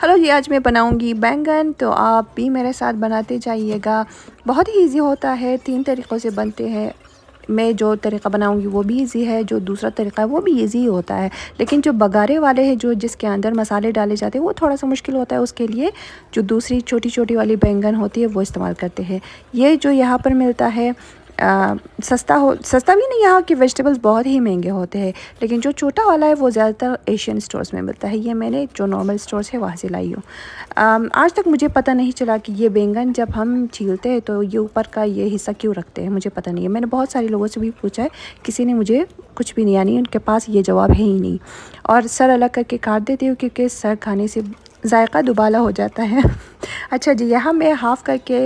Hello जी, आज मैं बनाऊंगी बैंगन। तो आप भी मेरे साथ बनाते जाइएगा। बहुत ही इजी होता है, 3 तरीक़ों से बनते हैं। मैं जो तरीक़ा बनाऊंगी वो भी इजी है, जो दूसरा तरीक़ा है वो भी इजी ही होता है। लेकिन जो बघारे वाले हैं, जो जिसके अंदर मसाले डाले जाते हैं, वो थोड़ा सा मुश्किल होता है। उसके लिए जो दूसरी छोटी छोटी वाली बैंगन होती है वो इस्तेमाल करते हैं। ये जो यहाँ पर मिलता है सस्ता भी नहीं, यहाँ के वेजिटेबल्स बहुत ही महंगे होते हैं। लेकिन जो छोटा वाला है वो ज़्यादातर एशियन स्टोर्स में मिलता है। ये मैंने जो नॉर्मल स्टोर्स है वहाँ से लाई हूँ। आज तक मुझे पता नहीं चला कि ये बैंगन जब हम छीलते हैं तो ये ऊपर का ये हिस्सा क्यों रखते हैं, मुझे पता नहीं है। मैंने बहुत सारे लोगों से भी पूछा है, किसी ने मुझे कुछ भी नहीं, यानी उनके पास ये जवाब है ही नहीं। और सर अलग करके काट देती हूँ क्योंकि सर खाने से जायका दुबाला हो जाता है। अच्छा जी, यहाँ मैं हाफ़ करके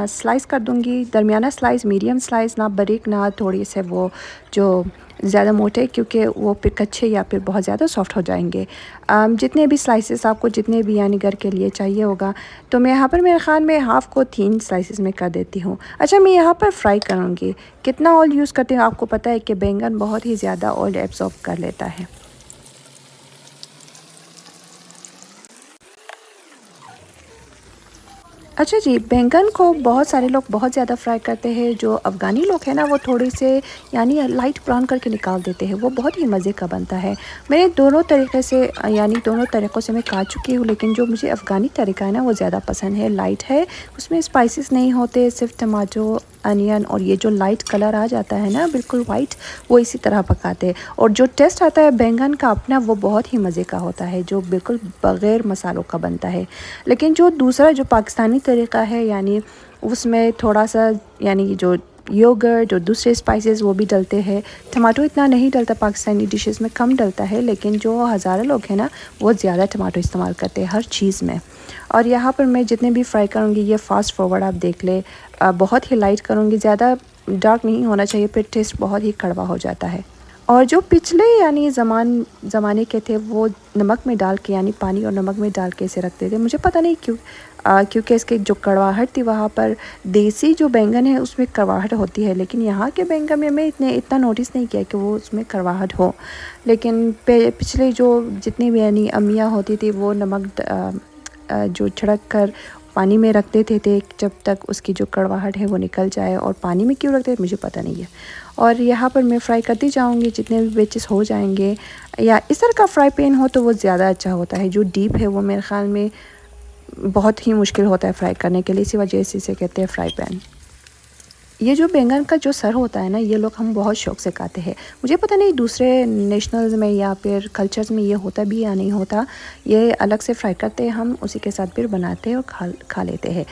स्लाइस कर दूँगी, दरमियाना स्लाइस, मीडियम स्लाइस, ना बारीक ना थोड़ी से वो जो ज़्यादा मोटे, क्योंकि वो फिर कच्चे या फिर बहुत ज़्यादा सॉफ्ट हो जाएंगे। जितने भी स्लाइसेस आपको जितने भी यानी घर के लिए चाहिए होगा, तो मैं यहाँ पर मेरे ख़्याल में हाफ़ को 3 स्लाइसेस में कर देती हूँ। अच्छा, मैं यहाँ पर फ्राई करूँगी। कितना ऑयल यूज़ करती हूँ आपको पता है कि बैंगन बहुत ही ज़्यादा ऑयल एब्जॉर्ब कर लेता है। अच्छा जी, बैंगन को बहुत सारे लोग बहुत ज़्यादा फ्राई करते हैं। जो अफ़गानी लोग हैं ना, वो थोड़े से यानी लाइट ब्राउन करके निकाल देते हैं। वो बहुत ही मज़े का बनता है। मैंने दोनों तरीक़े से यानी दोनों तरीक़ों से मैं खा चुकी हूँ, लेकिन जो मुझे अफ़गानी तरीका है ना वो ज़्यादा पसंद है। लाइट है, उसमें स्पाइसेस नहीं होते, सिर्फ टमाटो, अनियन और ये जो लाइट कलर आ जाता है ना बिल्कुल वाइट, वो इसी तरह पकाते हैं। और जो टेस्ट आता है बैंगन का अपना, वो बहुत ही मज़े का होता है, जो बिल्कुल बग़ैर मसालों का बनता है। लेकिन जो दूसरा जो पाकिस्तानी तरीका है, यानी उसमें थोड़ा सा यानी जो योगर्ट और दूसरे स्पाइसेस वो भी डलते हैं। टमाटो इतना नहीं डलता, पाकिस्तानी डिशेस में कम डलता है, लेकिन जो हज़ारों लोग हैं ना वो ज़्यादा टमाटो इस्तेमाल करते हैं हर चीज़ में। और यहाँ पर मैं जितने भी फ्राई करूँगी, ये फास्ट फॉरवर्ड आप देख ले, बहुत ही लाइट करूँगी, ज़्यादा डार्क नहीं होना चाहिए, फिर टेस्ट बहुत ही कड़वा हो जाता है। और जो पिछले यानी ज़माने के थे, वो नमक में डाल के यानी पानी और नमक में डाल के इसे रखते थे। मुझे पता नहीं क्यों, क्योंकि इसकी जो कड़वाहट थी, वहाँ पर देसी जो बैंगन है उसमें कड़वाहट होती है, लेकिन यहाँ के बैंगन में मैं इतना नोटिस नहीं किया कि वो उसमें कड़वाहट हो। लेकिन पिछले जो जितनी भी यानी अम्मियाँ होती थी, वो नमक जो छिड़क कर पानी में रख देते थे जब तक उसकी जो कड़वाहट है वो निकल जाए। और पानी में क्यों रखते हैं मुझे पता नहीं है। और यहाँ पर मैं फ्राई करती जाऊँगी, जितने भी बेचेस हो जाएंगे, या इस तरह का फ्राई पैन हो तो वो ज़्यादा अच्छा होता है। जो डीप है वो मेरे ख़्याल में बहुत ही मुश्किल होता है फ्राई करने के लिए, इसी वजह से इसे कहते हैं फ्राई पैन। ये जो बैंगन का जो सर होता है ना, ये लोग हम बहुत शौक़ से खाते हैं। मुझे पता नहीं दूसरे नेशनल्स में या फिर कल्चर्स में ये होता भी या नहीं होता। ये अलग से फ्राई करते हैं, हम उसी के साथ फिर बनाते हैं और खा लेते हैं।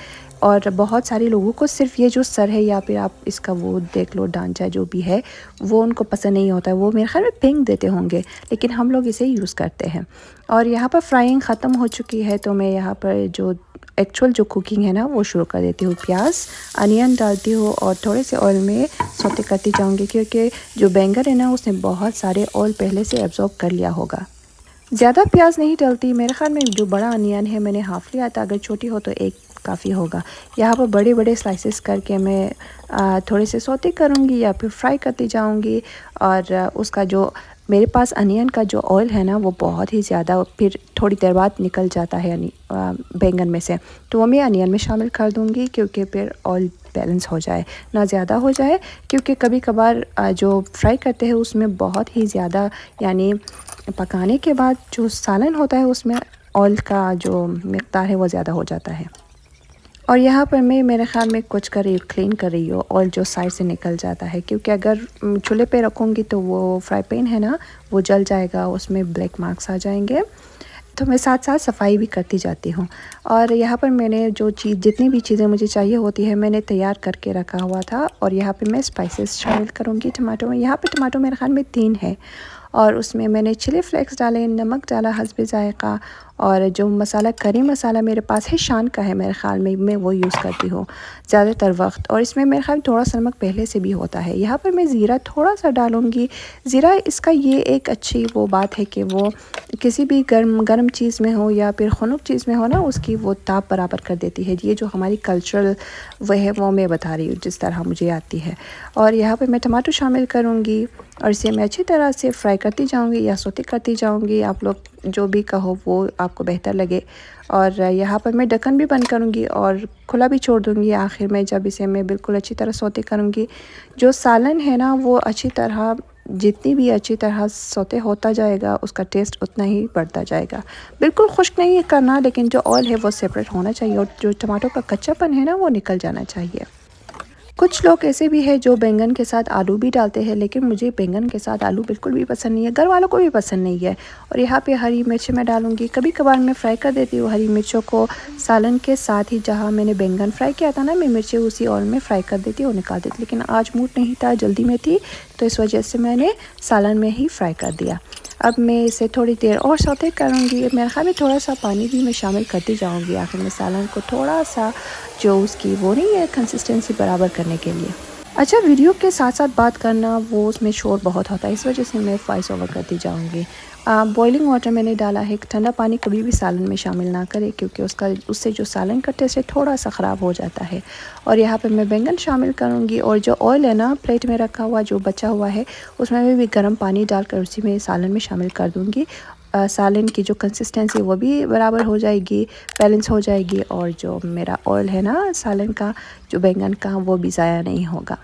और बहुत सारे लोगों को सिर्फ ये जो सर है या फिर आप इसका वो देख लो डांचा जो भी है, वो उनको पसंद नहीं होता है। वो मेरे ख़्याल में फेंक देते होंगे, लेकिन हम लोग इसे यूज़ करते हैं। और यहाँ पर फ्राइंग ख़त्म हो चुकी है, तो मैं यहाँ पर जो एक्चुअल जो कुकिंग है ना वो शुरू कर देती हूँ। प्याज अनियन डालती हूँ और थोड़े से ऑयल में सौते करती जाऊँगी, क्योंकि जो बैंगन है ना उसने बहुत सारे ऑयल पहले से एब्जॉर्ब कर लिया होगा। ज़्यादा प्याज नहीं डलती मेरे ख़्याल में। जो बड़ा अनियन है मैंने हाफ़ लिया था, अगर छोटी हो तो एक काफ़ी होगा। यहाँ पर बड़े बड़े स्लाइसेस करके मैं थोड़े से सौते करूँगी या फिर फ्राई करती जाऊँगी। और उसका जो मेरे पास अनियन का जो ऑयल है ना वो बहुत ही ज़्यादा फिर थोड़ी देर बाद निकल जाता है यानी बैंगन में से, तो वो मैं अनियन में शामिल कर दूँगी, क्योंकि फिर ऑयल बैलेंस हो जाए, ना ज़्यादा हो जाए। क्योंकि कभी कभार जो फ्राई करते हैं उसमें बहुत ही ज़्यादा यानी पकाने के बाद जो सालन होता है उसमें ऑयल का जो मिक़दार है वो ज़्यादा हो जाता है। और यहाँ पर मैं मेरे ख़्याल में कुछ करीब क्लीन कर रही हूँ, ऑयल जो साइड से निकल जाता है, क्योंकि अगर चूल्हे पे रखूँगी तो वो फ्राई पैन है ना वो जल जाएगा, उसमें ब्लैक मार्क्स आ जाएंगे। तो मैं साथ साथ सफाई भी करती जाती हूँ। और यहाँ पर मैंने जो चीज़ जितनी भी चीज़ें मुझे चाहिए होती है मैंने तैयार करके रखा हुआ था। और यहाँ पे मैं स्पाइसेस शामिल करूँगी टमाटो में। यहाँ पे टमाटो मेरे ख़्याल में 3 है, और उसमें मैंने चिली फ्लेक्स डाले, नमक डाला हस्बे ज़ायक़ा, और जो मसाला करी मसाला मेरे पास है शान का है मेरे ख़्याल में, मैं वो यूज़ करती हूँ ज़्यादातर वक्त। और इसमें मेरे ख़्याल थोड़ा सा नमक पहले से भी होता है। यहाँ पर मैं ज़ीरा थोड़ा सा डालूँगी। ज़ीरा इसका ये एक अच्छी वो बात है कि वो किसी भी गर्म चीज़ में हो या फिर खुनुक चीज़ में हो ना, उसकी वो ताप बराबर कर देती है। ये जो हमारी कल्चरल वह है वो मैं बता रही हूँ जिस तरह मुझे आती है। और यहाँ पर मैं टमाटो शामिल करूँगी, और इसे मैं अच्छी तरह से फ्राई करती जाऊंगी या सौते करती जाऊंगी, आप लोग जो भी कहो वो आपको बेहतर लगे। और यहाँ पर मैं ढक्कन भी बंद करूंगी और खुला भी छोड़ दूंगी आखिर में, जब इसे मैं बिल्कुल अच्छी तरह सौते करूंगी। जो सालन है ना वो अच्छी तरह, जितनी भी अच्छी तरह सौते होता जाएगा उसका टेस्ट उतना ही बढ़ता जाएगा। बिल्कुल खुश्क नहीं करना, लेकिन जो ऑयल है वो सेपरेट होना चाहिए और जो टमाटो का कच्चापन है ना वो निकल जाना चाहिए। कुछ लोग ऐसे भी हैं जो बैंगन के साथ आलू भी डालते हैं, लेकिन मुझे बैंगन के साथ आलू बिल्कुल भी पसंद नहीं है, घर वालों को भी पसंद नहीं है। और यहाँ पे हरी मिर्च मैं डालूंगी, कभी कभार मैं फ्राई कर देती हूँ हरी मिर्चों को सालन के साथ ही। जहाँ मैंने बैंगन फ्राई किया था ना, मैं मिर्चें उसी ऑयल में फ्राई कर देती और निकाल देती, लेकिन आज मूड नहीं था, जल्दी में थी, तो इस वजह से मैंने सालन में ही फ्राई कर दिया। अब मैं इसे थोड़ी देर और सौते करूँगी। मेरे ख्याल में थोड़ा सा पानी भी मैं शामिल करती जाऊँगी आखिर में सालन को थोड़ा सा, जो उसकी वो नहीं है कंसिस्टेंसी बराबर करने के लिए। अच्छा, वीडियो के साथ साथ बात करना वो उसमें शोर बहुत होता है, इस वजह से मैं वॉइस ओवर करती जाऊँगी। बॉइलिंग वाटर मैंने डाला है, ठंडा पानी कभी भी सालन में शामिल ना करें, क्योंकि उससे जो सालन का टेस्ट है थोड़ा सा ख़राब हो जाता है। और यहाँ पे मैं बैंगन शामिल करूँगी और जो ऑयल है ना प्लेट में रखा हुआ जो बचा हुआ है, उसमें मैं भी गर्म पानी डालकर उसी में सालन में शामिल कर दूँगी। सालन की जो कंसिस्टेंसी वो भी बराबर हो जाएगी, बैलेंस हो जाएगी, और जो मेरा ऑयल है ना सालन का, जो बैंगन का, वो भी ज़ाया नहीं होगा।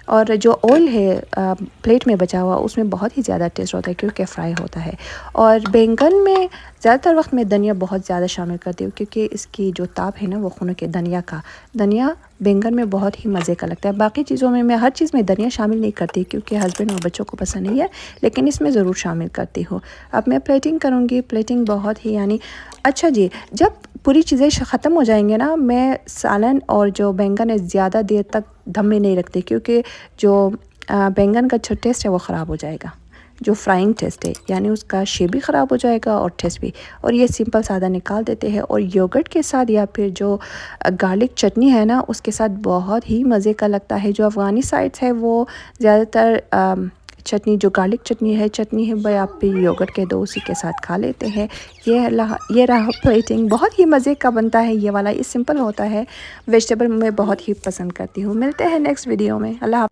और जो ऑयल है प्लेट में बचा हुआ उसमें बहुत ही ज़्यादा टेस्ट होता है क्योंकि फ्राई होता है। और बैंगन में ज़्यादातर वक्त मैं धनिया बहुत ज़्यादा शामिल करती हूँ, क्योंकि इसकी जो ताप है ना वो खून के धनिया बैंगन में बहुत ही मज़े का लगता है। बाकी चीज़ों में मैं हर चीज़ में धनिया शामिल नहीं करती क्योंकि हस्बैंड और बच्चों को पसंद नहीं है, लेकिन इसमें ज़रूर शामिल करती हूँ। अब मैं प्लेटिंग करूँगी, प्लेटिंग बहुत ही यानी अच्छा जी, जब पूरी चीज़ें ख़त्म हो जाएंगे ना, मैं सालन और जो बैंगन है ज़्यादा देर तक दम में नहीं रखती, क्योंकि जो बैंगन का जो टेस्ट है वो ख़राब हो जाएगा, जो फ्राइंग टेस्ट है, यानी उसका शेप भी ख़राब हो जाएगा और टेस्ट भी। और ये सिंपल सादा निकाल देते हैं और योगर्ट के साथ या फिर जो गार्लिक चटनी है ना उसके साथ बहुत ही मज़े का लगता है। जो अफ़गानी साइड्स है वो ज़्यादातर चटनी, जो गार्लिक चटनी है भाई, आप भी योगर्ट के दो उसी के साथ खा लेते हैं। ये रहा प्लेटिंग, बहुत ही मज़े का बनता है ये वाला, ये सिंपल होता है, वेजिटेबल मैं बहुत ही पसंद करती हूँ। मिलते हैं नेक्स्ट वीडियो में, अल्लाह।